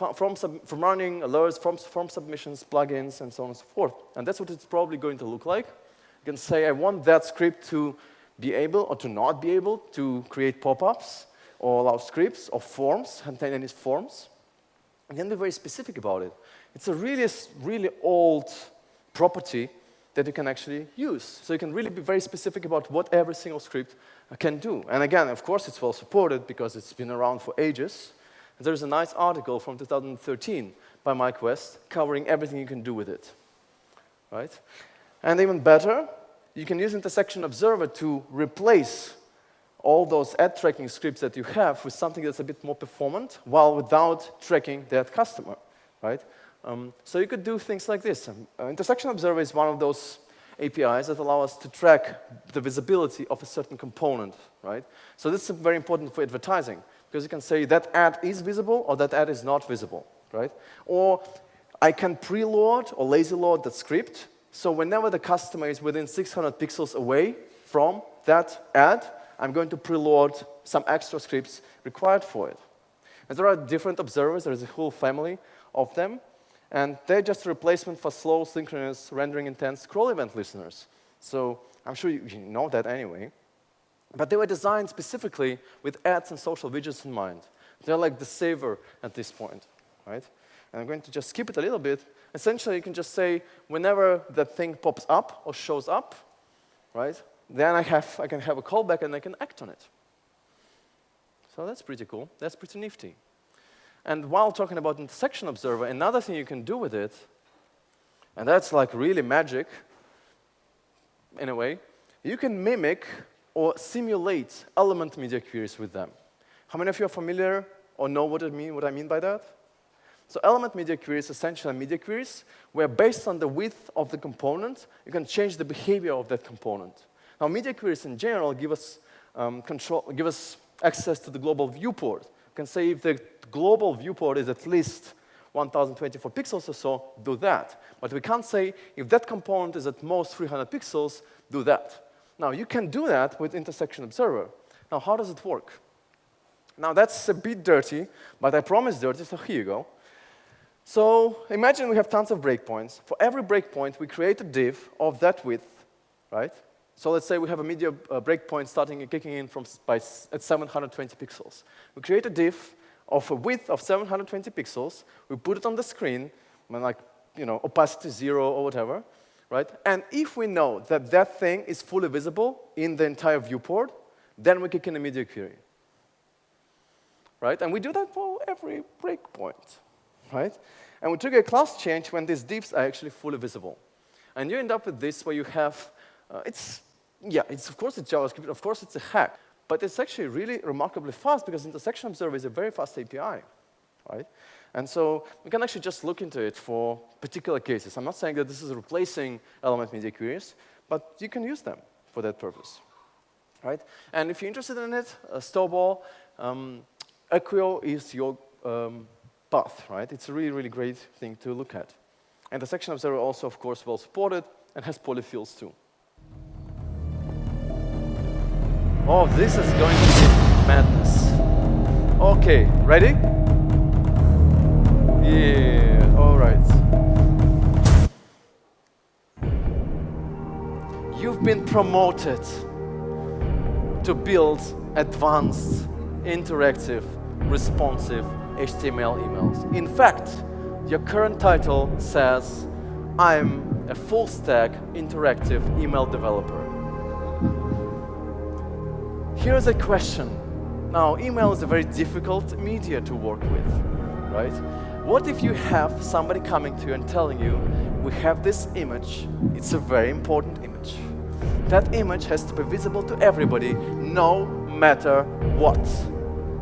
running alerts, from submissions, plugins, and so on and so forth. And that's what it's probably going to look like. You can say, I want that script to be able or to not be able to create pop-ups or allow scripts or forms, contain any forms. You can be very specific about it. It's a really old property that you can actually use. So you can really be very specific about what every single script can do. And again, of course, it's well supported because it's been around for ages. And there's a nice article from 2013 by Mike West covering everything you can do with it, right? And even better, you can use Intersection Observer to replace all those ad tracking scripts that you have with something that's a bit more performant while without tracking that customer, right? So you could do things like this. Intersection Observer is one of those APIs that allow us to track the visibility of a certain component, right? So this is very important for advertising, because you can say that ad is visible or that ad is not visible, right? Or I can preload or lazy load that script, so whenever the customer is within 600 pixels away from that ad, I'm going to preload some extra scripts required for it. And there are different observers. There is a whole family of them. And they're just a replacement for slow, synchronous, rendering-intense scroll event listeners. So I'm sure you know that anyway. But they were designed specifically with ads and social widgets in mind. They're like the saver at this point, right? And I'm going to just skip it a little bit. Essentially, you can just say, whenever that thing pops up or shows up, right, then I can have a callback and I can act on it. So that's pretty cool. That's pretty nifty. And while talking about intersection observer, another thing you can do with it, and that's like really magic, in a way, you can mimic or simulate element media queries with them. How many of you are familiar or know what I mean by that? So element media queries, essentially media queries, where based on the width of the component, you can change the behavior of that component. Now, media queries in general give us access to the global viewport. You can say if the global viewport is at least 1024 pixels or so, do that. But we can't say if that component is at most 300 pixels, do that. Now, you can do that with intersection observer. Now, how does it work? Now, that's a bit dirty, but I promise dirty, so here you go. So imagine we have tons of breakpoints. For every breakpoint, we create a div of that width, right? So let's say we have a media breakpoint starting and kicking in at 720 pixels. We create a div of a width of 720 pixels. We put it on the screen, like, opacity 0 or whatever, right? And if we know that that thing is fully visible in the entire viewport, then we kick in a media query, right? And we do that for every breakpoint, right? And we trigger a class change when these divs are actually fully visible. And you end up with this where you have, of course it's JavaScript, of course it's a hack, but it's actually really remarkably fast because intersection observer is a very fast API, right? And so we can actually just look into it for particular cases. I'm not saying that this is replacing element media queries, but you can use them for that purpose, right? And if you're interested in it, Snowball, Equio is your path, right? It's a really, really great thing to look at. And the section observer also, of course, well supported and has polyfills too. Oh, this is going to be madness. Okay, ready? Yeah, all right. You've been promoted to build advanced, interactive, responsive HTML emails. In fact, your current title says, I'm a full-stack interactive email developer. Here's a question. Now, email is a very difficult media to work with, right? What if you have somebody coming to you and telling you, we have this image, it's a very important image. That image has to be visible to everybody, no matter what.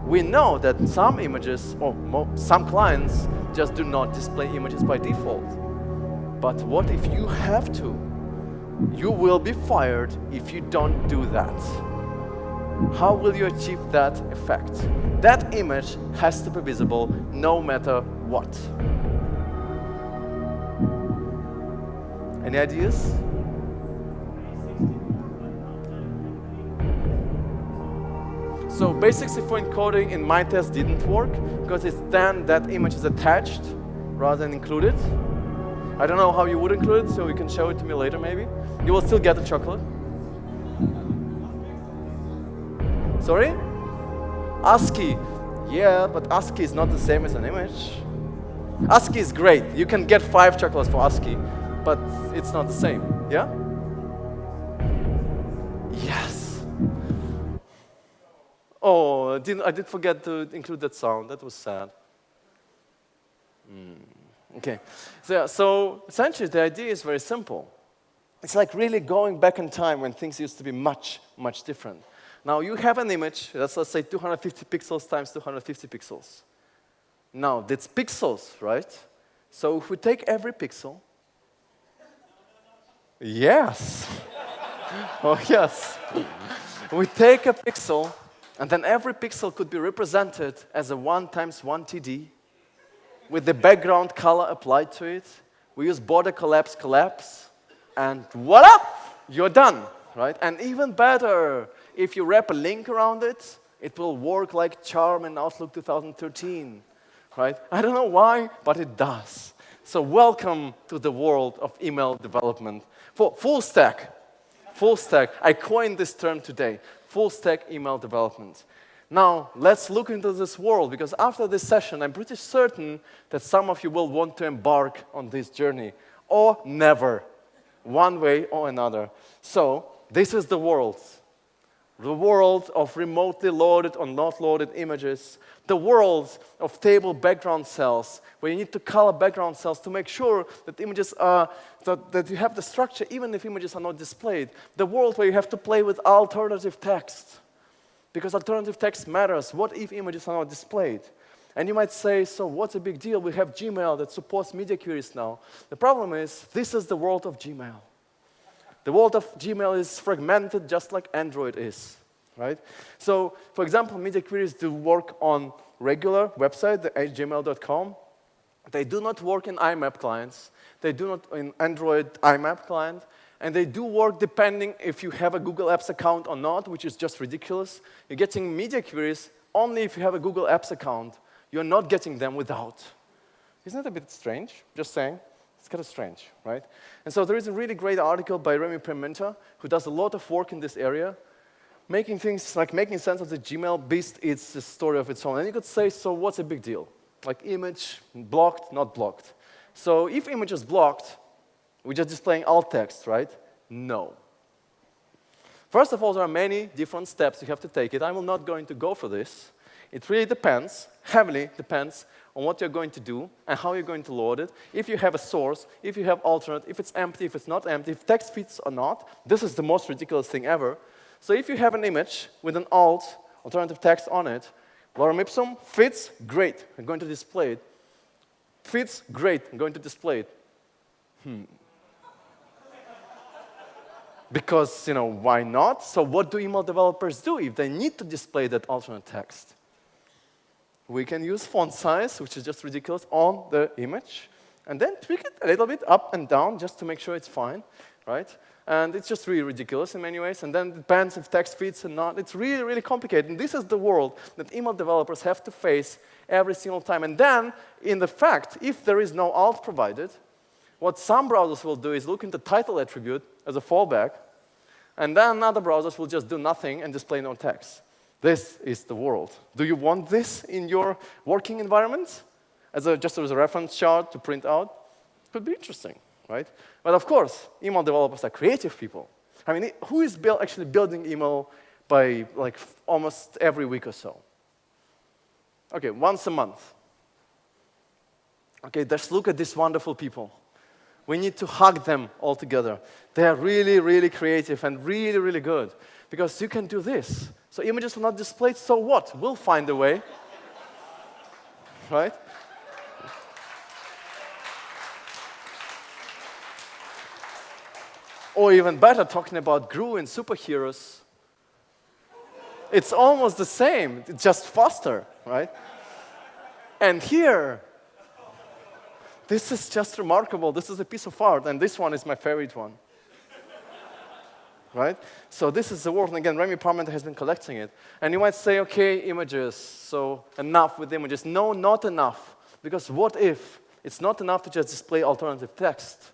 We know that some images, or some clients, just do not display images by default. But what if you have to? You will be fired if you don't do that. How will you achieve that effect? That image has to be visible no matter what. Any ideas? So base64 encoding in my test didn't work because it's then that image is attached rather than included. I don't know how you would include it, so you can show it to me later maybe. You will still get the chocolate. Sorry? ASCII. Yeah, but ASCII is not the same as an image. ASCII is great. You can get 5 chocolates for ASCII, but it's not the same. Yeah? Yes. Oh, I did forget to include that sound. That was sad. Okay. So essentially, the idea is very simple. It's like really going back in time when things used to be much, much different. Now, you have an image, let's say 250 pixels times 250 pixels. Now, that's pixels, right? So if we take every pixel, Yes. Oh, yes. We take a pixel, and then every pixel could be represented as a 1 times 1 TD with the background color applied to it. We use border collapse, and voila, you're done, right? And even better, if you wrap a link around it, it will work like charm in Outlook 2013, right? I don't know why, but it does. So welcome to the world of email development. For full stack, I coined this term today, full stack email development. Now, let's look into this world, because after this session, I'm pretty certain that some of you will want to embark on this journey, or never, one way or another. So, this is the world of remotely loaded or not loaded images, the world of table background cells, where you need to color background cells to make sure that images are, that you have the structure even if images are not displayed, the world where you have to play with alternative text. Because alternative text matters. What if images are not displayed? And you might say, so what's a big deal? We have Gmail that supports media queries now. The problem is, this is the world of Gmail. The world of Gmail is fragmented just like Android is, right? So, for example, media queries do work on regular website, the gmail.com. They do not work in IMAP clients. They do not in Android IMAP client. And they do work depending if you have a Google Apps account or not, which is just ridiculous. You're getting media queries only if you have a Google Apps account. You're not getting them without. Isn't that a bit strange? Just saying. It's kind of strange, right? And so there is a really great article by Remy Perminta, who does a lot of work in this area, making things like making sense of the Gmail beast. It's a story of its own. And you could say, so what's a big deal? Like image, blocked, not blocked. So if image is blocked, we're just displaying alt text, right? No. First of all, there are many different steps you have to take it. I'm not going to go for this. It really depends, heavily depends, on what you're going to do and how you're going to load it. If you have a source, if you have alternate, if it's empty, if it's not empty, if text fits or not. This is the most ridiculous thing ever. So if you have an image with an alternative text on it, lorem ipsum, fits, great, I'm going to display it. Fits, great, I'm going to display it. Because, why not? So what do email developers do if they need to display that alternate text? We can use font size, which is just ridiculous, on the image, and then tweak it a little bit up and down just to make sure it's fine, right? And it's just really ridiculous in many ways, and then it depends if text fits or not. It's really, really complicated, and this is the world that email developers have to face every single time. And then, in the fact, if there is no alt provided, what some browsers will do is look into title attribute as a fallback, and then other browsers will just do nothing and display no text. This is the world. Do you want this in your working environment? Just as a reference chart to print out? Could be interesting, right? But of course, email developers are creative people. I mean, who is actually building email by almost every week or so? Okay, once a month. Okay, let's look at these wonderful people. We need to hug them all together. They are really, really creative and really, really good. Because you can do this. So images are not displayed, so what? We'll find a way. Right? Or even better, talking about GRU and superheroes. It's almost the same, it's just faster, right? And here, this is just remarkable. This is a piece of art, and this one is my favorite one. Right? So this is the world, and again, Remy Perminta has been collecting it. And you might say, okay, images, so enough with images. No, not enough. Because what if it's not enough to just display alternative text?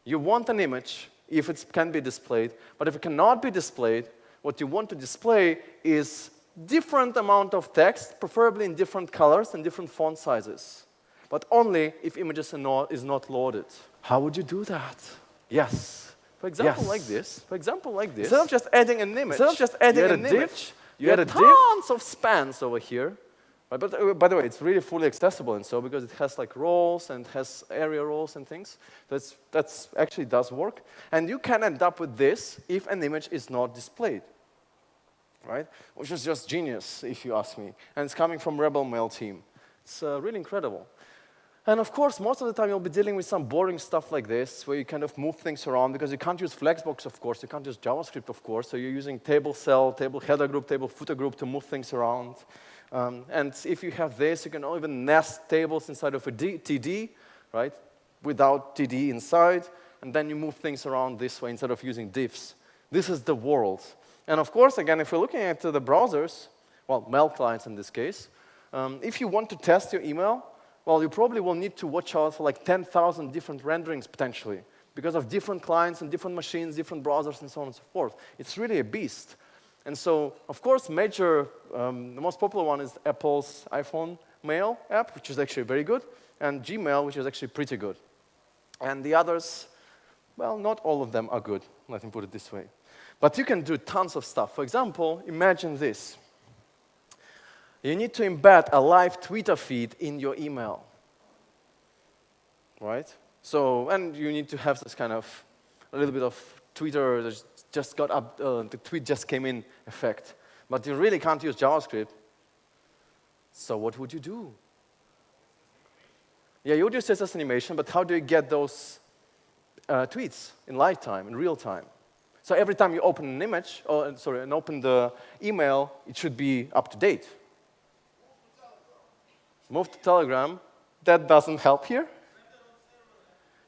You want an image, if it can be displayed, but if it cannot be displayed, what you want to display is different amount of text, preferably in different colors and different font sizes. But only if images is not loaded. How would you do that? Yes. For example, like this. Instead of just adding an image, you add tons of spans over here. Right? But by the way, it's really fully accessible and so because it has roles and has area roles and things. That's actually does work. And you can end up with this if an image is not displayed. Right? Which is just genius, if you ask me. And it's coming from Rebel Mail team. It's really incredible. And of course, most of the time you'll be dealing with some boring stuff like this, where you kind of move things around, because you can't use Flexbox, of course, you can't use JavaScript, of course, so you're using table cell, table header group, table footer group to move things around. And if you have this, you can even nest tables inside of a TD, right, without TD inside, and then you move things around this way instead of using divs. This is the world. And of course, again, if you're looking at the browsers, well, mail clients in this case, if you want to test your email, well, you probably will need to watch out for like 10,000 different renderings potentially because of different clients and different machines, different browsers, and so on and so forth. It's really a beast. And so, of course, the most popular one is Apple's iPhone Mail app, which is actually very good, and Gmail, which is actually pretty good. And the others, well, not all of them are good, let me put it this way. But you can do tons of stuff. For example, imagine this. You need to embed a live Twitter feed in your email, right? So, and you need to have this kind of, a little bit of Twitter that just got up, the tweet just came in effect. But you really can't use JavaScript. So what would you do? Yeah, you would use CSS animation, but how do you get those tweets in live time, in real time? So every time you open an image, and open the email, it should be up to date. Move to Telegram. That doesn't help here.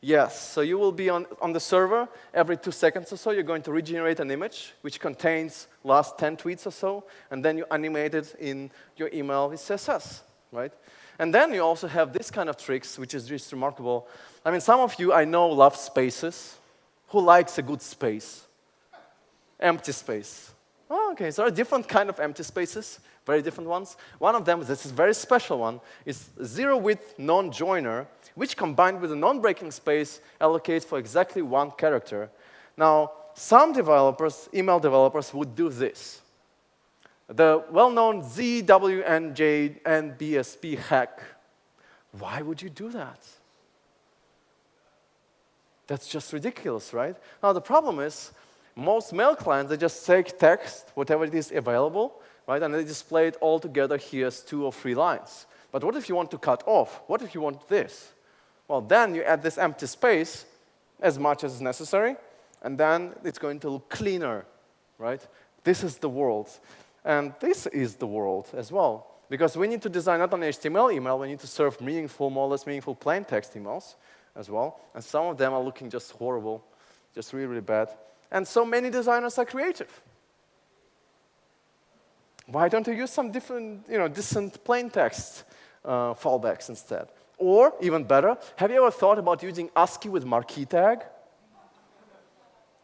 Yes, so you will be on the server every 2 seconds or so. You're going to regenerate an image which contains last 10 tweets or so, and then you animate it in your email with CSS, right? And then you also have this kind of tricks, which is just remarkable. I mean, some of you I know love spaces. Who likes a good space? Empty space. Oh, okay, so there are different kind of empty spaces, very different ones. One of them, this is a very special one, is zero-width non-joiner, which combined with a non-breaking space allocates for exactly one character. Now, some developers, email developers, would do this. The well-known ZWNJ and BSP hack. Why would you do that? That's just ridiculous, right? Now, the problem is, most mail clients, they just take text, whatever it is available, right, and they display it all together here as 2 or 3 lines. But what if you want to cut off? What if you want this? Well, then you add this empty space as much as is necessary, and then it's going to look cleaner, right? This is the world. And this is the world as well. Because we need to design not only HTML email, we need to serve meaningful, more or less meaningful plain text emails as well. And some of them are looking just horrible, just really, really bad. And so many designers are creative. Why don't you use some different, decent plain text fallbacks instead? Or, even better, have you ever thought about using ASCII with marquee tag?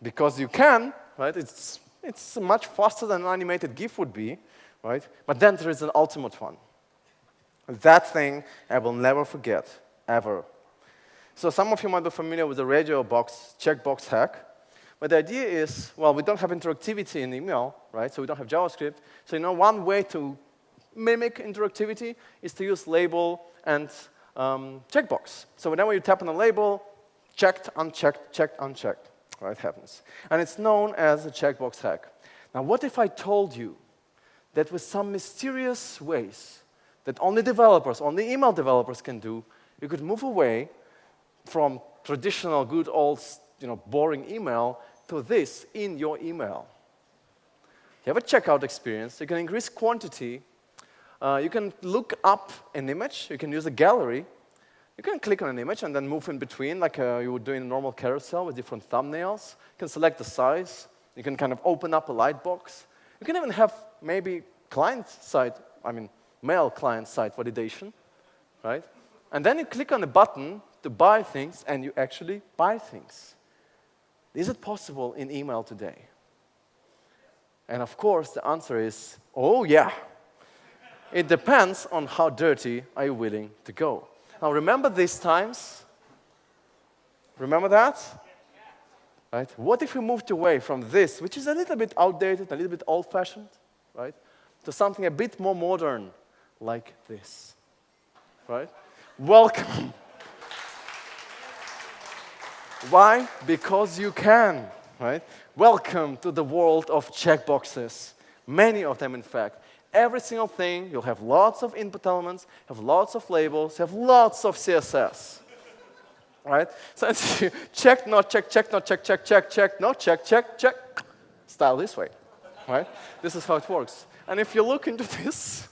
Because you can, right? It's much faster than an animated GIF would be, right? But then there is an ultimate one. That thing I will never forget, ever. So some of you might be familiar with the radio box checkbox hack. But the idea is, well, we don't have interactivity in email, right? So we don't have JavaScript. So one way to mimic interactivity is to use label and checkbox. So whenever you tap on a label, checked, unchecked, checked, unchecked, right, happens. And it's known as a checkbox hack. Now, what if I told you that with some mysterious ways that only developers, only email developers can do, you could move away from traditional good old, boring email to this in your email. You have a checkout experience. You can increase quantity. You can look up an image. You can use a gallery. You can click on an image and then move in between like you would do in a normal carousel with different thumbnails. You can select the size. You can kind of open up a lightbox. You can even have maybe mail client-side validation, right? And then you click on a button to buy things, and you actually buy things. Is it possible in email today? And of course, the answer is, oh yeah. It depends on how dirty are you willing to go. Now, remember these times? Remember that? Right? What if we moved away from this, which is a little bit outdated, a little bit old-fashioned, right, to something a bit more modern, like this, right? Welcome. Why? Because you can, right? Welcome to the world of checkboxes. Many of them, in fact. every single thing, you'll have lots of input elements, have lots of labels, have lots of CSS. Right? So it's check, not check, check, not check, check, check, check, not check, check, check. Style this way. Right? This is how it works. And if you look into this,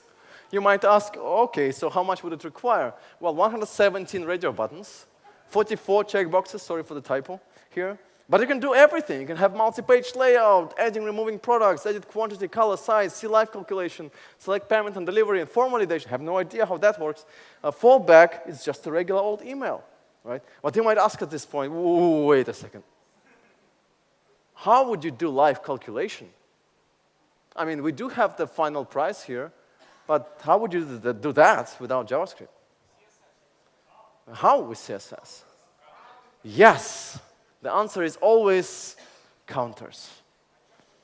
you might ask, okay, so how much would it require? Well, 117 radio buttons, 44 checkboxes, sorry for the typo here. But you can do everything. You can have multi-page layout, adding, removing products, edit quantity, color, size, see live calculation, select payment and delivery, and form validation. I have no idea how that works. Fallback is just a regular old email, right? But you might ask at this point, wait a second. How would you do live calculation? I mean, we do have the final price here, but how would you do that without JavaScript? How with CSS? Yes. The answer is always counters.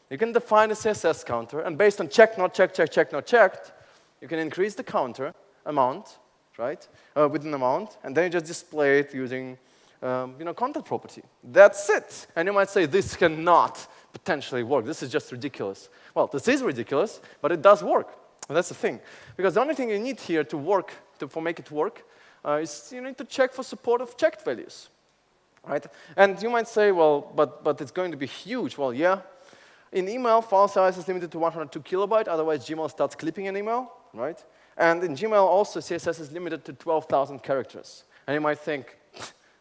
You can define a CSS counter, and based on check, not check, check, check, not checked, you can increase the counter amount, right, with an amount, and then you just display it using, content property. That's it. And you might say, this cannot potentially work. This is just ridiculous. Well, this is ridiculous, but it does work. And that's the thing. Because the only thing you need here to work, to make it work, is you need to check for support of checked values. Right? And you might say, well, but it's going to be huge. Well, yeah. In email, file size is limited to 102 kilobytes. Otherwise, Gmail starts clipping an email, right? And in Gmail, also, CSS is limited to 12,000 characters. And you might think,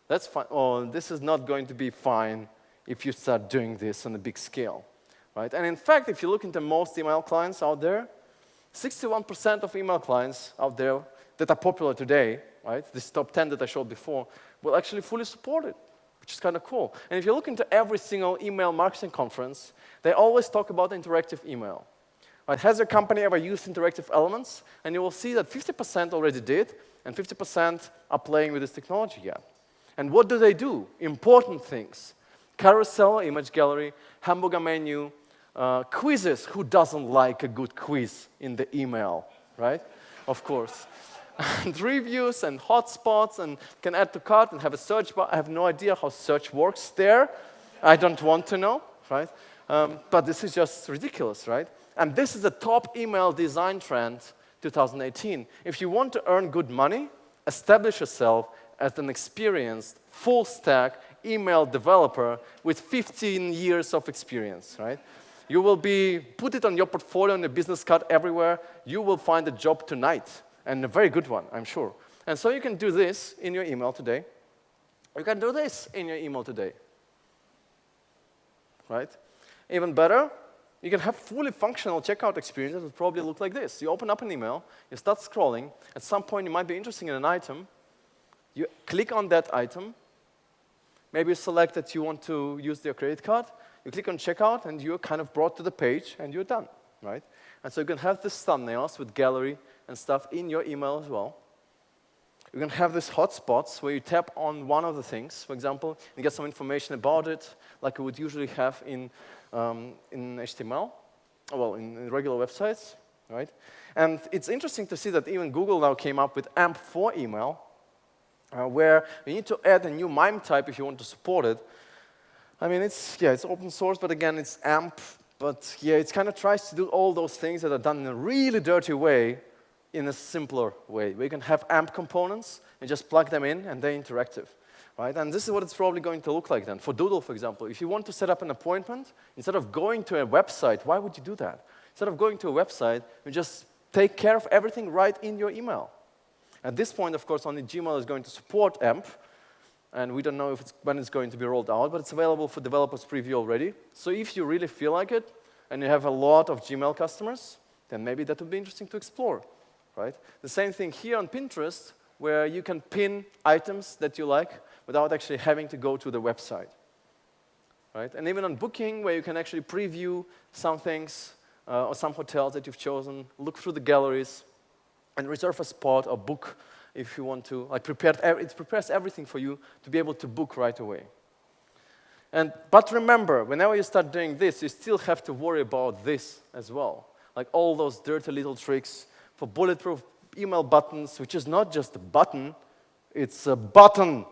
that's fine. Oh, this is not going to be fine if you start doing this on a big scale, right? And in fact, if you look into most email clients out there, 61% of email clients out there that are popular today, right, this top 10 that I showed before, will actually fully support it, which is kind of cool. And if you look into every single email marketing conference, they always talk about interactive email. Right? Has your company ever used interactive elements? And you will see that 50% already did, and 50% are playing with this technology yet. And what do they do? Important things. Carousel, image gallery, hamburger menu, quizzes. Who doesn't like a good quiz in the email, right? Of course. And reviews and hotspots, and can add to cart and have a search bar. I have no idea how search works there. I don't want to know, right? But this is just ridiculous, right? And this is the top email design trend 2018. If you want to earn good money, establish yourself as an experienced, full-stack email developer with 15 years of experience, right? You will put it on your portfolio, on your business card, everywhere. You will find a job tonight. And a very good one, I'm sure. And so you can do this in your email today. You can do this in your email today. Right? Even better, you can have fully functional checkout experience that will probably look like this. You open up an email, you start scrolling. At some point, you might be interested in an item. You click on that item. Maybe you select that you want to use your credit card. You click on checkout, and you're kind of brought to the page, and you're done. Right? And so you can have these thumbnails with gallery and stuff in your email as well. You can have these hotspots where you tap on one of the things, for example, and get some information about it, like you would usually have in HTML, well, in regular websites, right? And it's interesting to see that even Google now came up with AMP for email, where you need to add a new MIME type if you want to support it. I mean, it's open source, but again, it's AMP. But yeah, it kind of tries to do all those things that are done in a really dirty way in a simpler way, where you can have AMP components and just plug them in, and they're interactive, right? And this is what it's probably going to look like then. For Doodle, for example, if you want to set up an appointment, instead of going to a website, why would you do that? Instead of going to a website, you just take care of everything right in your email. At this point, of course, only Gmail is going to support AMP, and we don't know when it's going to be rolled out, but it's available for developers preview already. So if you really feel like it, and you have a lot of Gmail customers, then maybe that would be interesting to explore. Right? The same thing here on Pinterest, where you can pin items that you like without actually having to go to the website. Right? And even on Booking, where you can actually preview some things or some hotels that you've chosen, look through the galleries, and reserve a spot or book if you want to. Like it prepares everything for you to be able to book right away. But remember, whenever you start doing this, you still have to worry about this as well. Like all those dirty little tricks for bulletproof email buttons, which is not just a button, it's a button,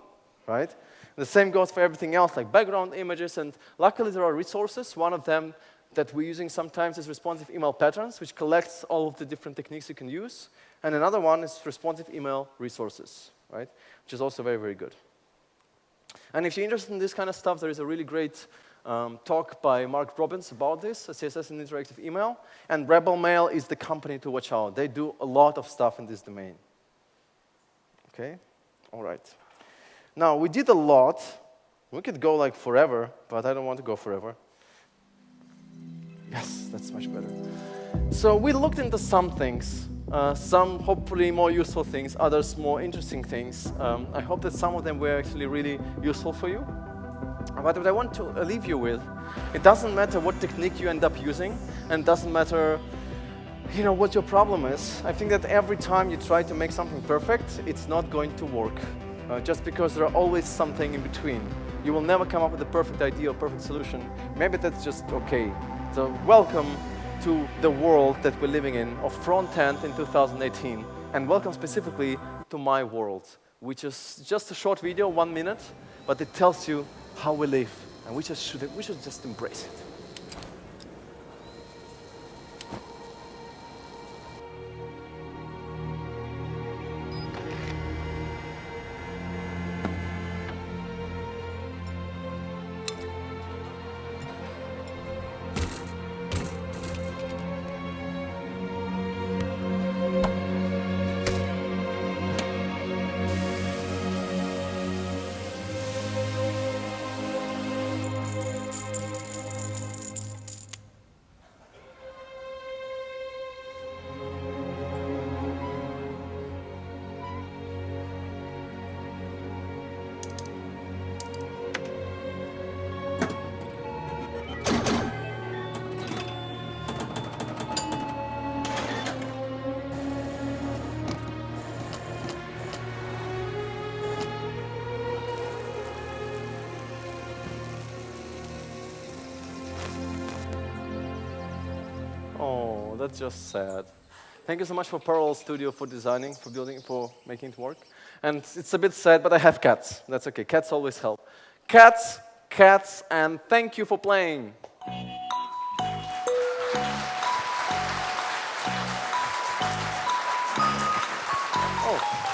right? The same goes for everything else, like background images, and luckily there are resources. One of them that we're using sometimes is responsive email patterns, which collects all of the different techniques you can use. And another one is responsive email resources, right? Which is also very, very good. And if you're interested in this kind of stuff, there is a really great talk by Mark Robbins about this, CSS and interactive email. And Rebel Mail is the company to watch out. They do a lot of stuff in this domain. Okay? All right. Now, we did a lot. We could go like forever, but I don't want to go forever. Yes, that's much better. So we looked into some things, some hopefully more useful things, others more interesting things. I hope that some of them were actually really useful for you. But what I want to leave you with, it doesn't matter what technique you end up using, and it doesn't matter what your problem is. I think that every time you try to make something perfect, it's not going to work. Just because there are always something in between. You will never come up with a perfect idea or perfect solution. Maybe that's just okay. So welcome to the world that we're living in of front-end in 2018. And welcome specifically to my world, which is just a short video, 1 minute, but it tells you how we live. And we should just embrace it. Oh, that's just sad. Thank you so much for Parallel Studio for designing, for building, for making it work. And it's a bit sad, but I have cats. That's okay. Cats always help. Cats, cats, and thank you for playing. Oh.